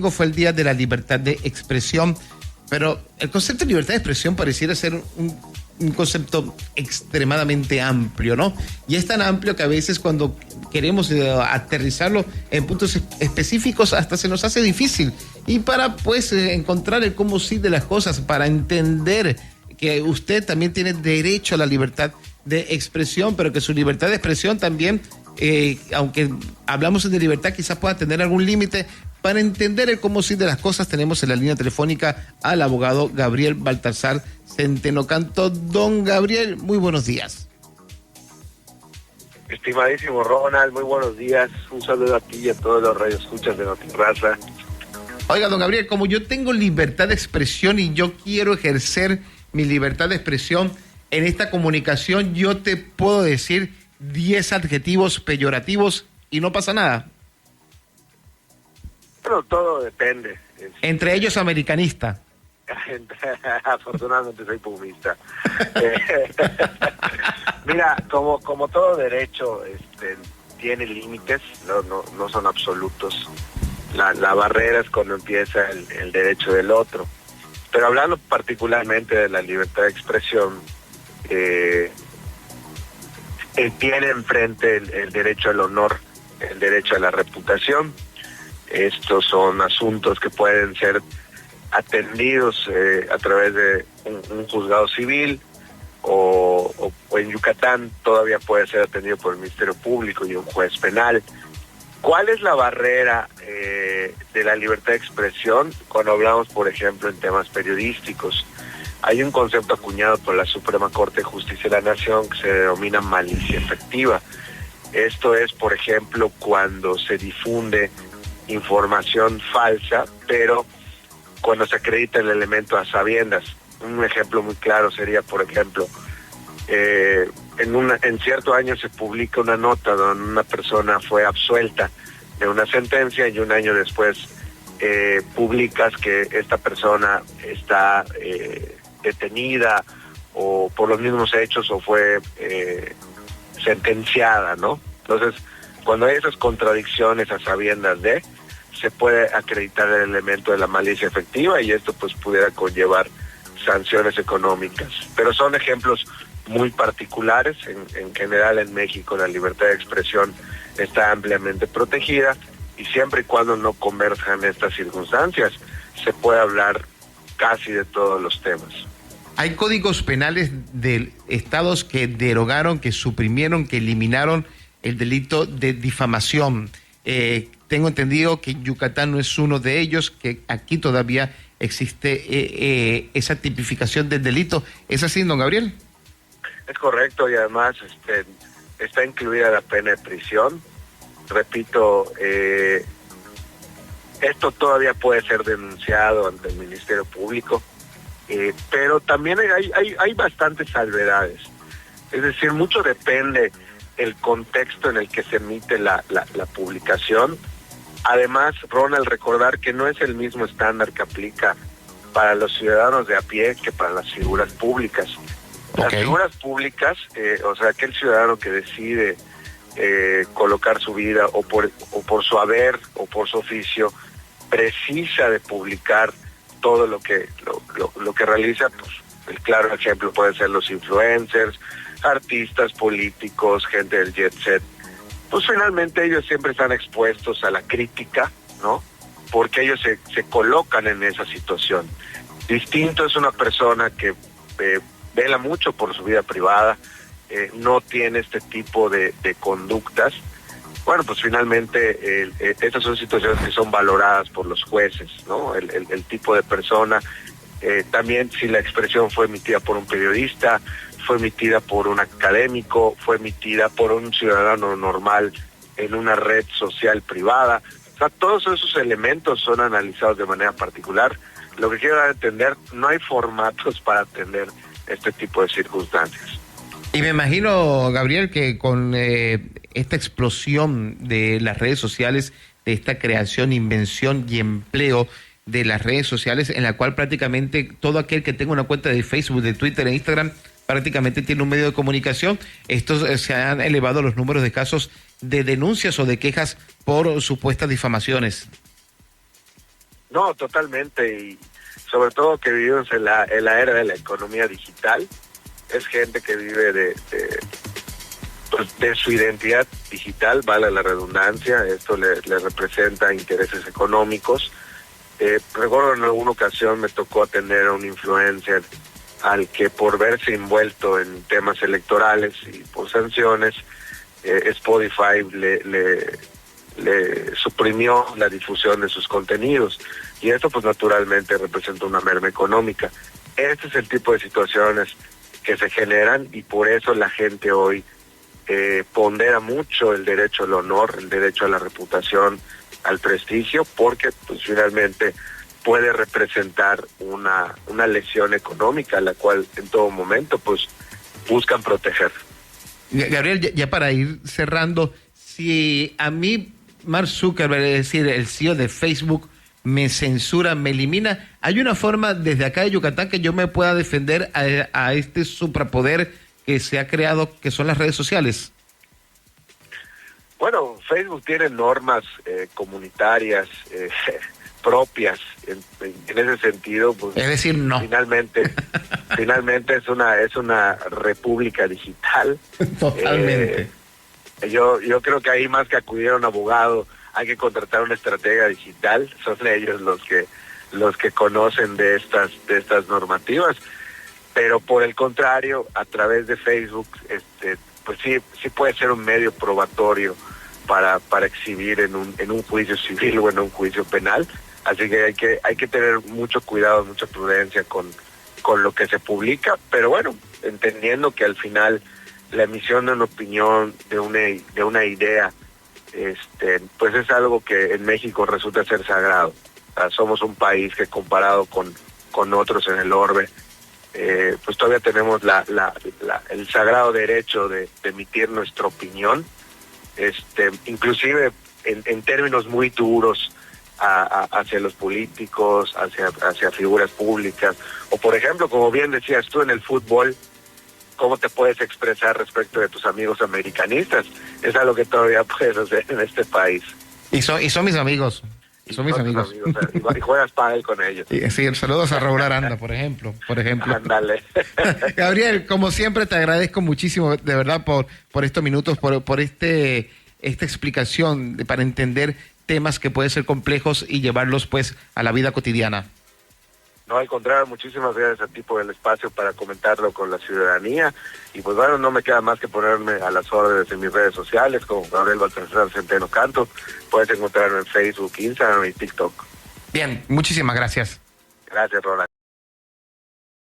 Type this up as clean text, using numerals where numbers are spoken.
Fue el Día de la Libertad de Expresión, pero el concepto de libertad de expresión pareciera ser un concepto extremadamente amplio, ¿no? Y es tan amplio que a veces cuando queremos aterrizarlo en puntos específicos hasta se nos hace difícil. Y para pues encontrar el cómo sí de las cosas, para entender que usted también tiene derecho a la libertad de expresión, pero que su libertad de expresión también, aunque hablamos de libertad, quizás pueda tener algún límite. Para entender el cómo sí de las cosas, tenemos en la línea telefónica al abogado Gabriel Baltasar Centeno Canto. Don Gabriel, muy buenos días. Estimadísimo Ronald, muy buenos días. Un saludo a ti y a todos los radioescuchas de Notirraza. Oiga, don Gabriel, como yo tengo libertad de expresión y yo quiero ejercer mi libertad de expresión en esta comunicación, yo te puedo decir 10 adjetivos peyorativos y no pasa nada. Pero todo depende. Entre ellos americanista. Afortunadamente soy pumista. Mira, como todo derecho tiene límites, no son absolutos. La barrera es cuando empieza el derecho del otro. Pero hablando particularmente de la libertad de expresión, tiene enfrente el derecho al honor, el derecho a la reputación. Estos son asuntos que pueden ser atendidos a través de un juzgado civil o en Yucatán todavía puede ser atendido por el Ministerio Público y un juez penal. ¿Cuál es la barrera de la libertad de expresión cuando hablamos, por ejemplo, en temas periodísticos? Hay un concepto acuñado por la Suprema Corte de Justicia de la Nación que se denomina malicia efectiva. Esto es, por ejemplo, cuando se difunde información falsa, pero cuando se acredita el elemento a sabiendas. Un ejemplo muy claro sería, por ejemplo, en cierto año se publica una nota donde una persona fue absuelta de una sentencia y un año después publicas que esta persona está detenida o por los mismos hechos o fue sentenciada, ¿no? Entonces, cuando hay esas contradicciones a sabiendas se puede acreditar el elemento de la malicia efectiva y esto pues pudiera conllevar sanciones económicas. Pero son ejemplos muy particulares. En general en México la libertad de expresión está ampliamente protegida y siempre y cuando no converjan estas circunstancias se puede hablar casi de todos los temas. Hay códigos penales de estados que derogaron, que suprimieron, que eliminaron el delito de difamación. Tengo entendido que Yucatán no es uno de ellos, que aquí todavía existe esa tipificación del delito. ¿Es así, don Gabriel? Es correcto y además está incluida la pena de prisión. Repito, esto todavía puede ser denunciado ante el Ministerio Público, pero también hay bastantes salvedades. Es decir, mucho depende el contexto en el que se emite la publicación. Además, Ronald, recordar que no es el mismo estándar que aplica para los ciudadanos de a pie que para las figuras públicas. Okay. Las figuras públicas, o sea, aquel ciudadano que decide colocar su vida o por su haber o por su oficio, precisa de publicar todo lo que realiza. Pues el claro ejemplo puede ser los influencers, artistas, políticos, gente del jet set. Pues finalmente ellos siempre están expuestos a la crítica, ¿no? Porque ellos se colocan en esa situación. Distinto es una persona que vela mucho por su vida privada, no tiene este tipo de conductas. Bueno, pues finalmente estas son situaciones que son valoradas por los jueces, ¿no? El tipo de persona, también si la expresión fue emitida por un periodista, fue emitida por un académico, fue emitida por un ciudadano normal en una red social privada. O sea, todos esos elementos son analizados de manera particular. Lo que quiero dar a entender, no hay formatos para atender este tipo de circunstancias. Y me imagino, Gabriel, que con esta explosión de las redes sociales, de esta creación, invención y empleo de las redes sociales, en la cual prácticamente todo aquel que tenga una cuenta de Facebook, de Twitter e Instagram, prácticamente tiene un medio de comunicación. Estos se han elevado los números de casos de denuncias o de quejas por supuestas difamaciones. No, totalmente, y sobre todo que vivimos en la era de la economía digital. Es gente que vive de su identidad digital, vale la redundancia. Esto le representa intereses económicos. Recuerdo en alguna ocasión me tocó atender a un influencer al que por verse envuelto en temas electorales y por sanciones, Spotify le suprimió la difusión de sus contenidos, y esto pues naturalmente representa una merma económica. Este es el tipo de situaciones que se generan, y por eso la gente hoy pondera mucho el derecho al honor, el derecho a la reputación, al prestigio, porque pues finalmente puede representar una lesión económica, la cual en todo momento pues buscan proteger. Gabriel, ya para ir cerrando, si a mí Mark Zuckerberg, es decir, el CEO de Facebook, me censura, me elimina, ¿hay una forma desde acá de Yucatán que yo me pueda defender a este suprapoder que se ha creado, que son las redes sociales? Bueno, Facebook tiene normas comunitarias propias. En ese sentido, pues, es decir, no. Finalmente es una república digital. Totalmente. Yo creo que ahí, más que acudir a un abogado, hay que contratar una estratega digital. Son ellos los que conocen de estas normativas. Pero por el contrario, a través de Facebook, pues sí puede ser un medio probatorio para exhibir en un juicio civil o en un juicio penal. Así que hay que tener mucho cuidado, mucha prudencia con lo que se publica, pero bueno, entendiendo que al final la emisión de una opinión, de una idea, pues es algo que en México resulta ser sagrado. O sea, somos un país que, comparado con otros en el orbe, pues todavía tenemos el sagrado derecho de emitir nuestra opinión, inclusive en términos muy duros hacia los políticos, hacia figuras públicas, o por ejemplo, como bien decías tú, en el fútbol, ¿cómo te puedes expresar respecto de tus amigos americanistas? Es algo que todavía puedes hacer en este país. Y son mis amigos. Son mis amigos. Y juegas pádel con ellos. Sí, saludos a Raúl Aranda, por ejemplo. Ándale. Gabriel, como siempre, te agradezco muchísimo, de verdad, por estos minutos, por esta explicación para entender temas que pueden ser complejos y llevarlos pues a la vida cotidiana. No, al contrario, muchísimas gracias a ti por el espacio para comentarlo con la ciudadanía. Y pues bueno, no me queda más que ponerme a las órdenes en mis redes sociales, como Gabriel Baltasar Centeno Canto. Puedes encontrarme en Facebook, Instagram y TikTok. Bien, muchísimas gracias. Gracias, Ronald.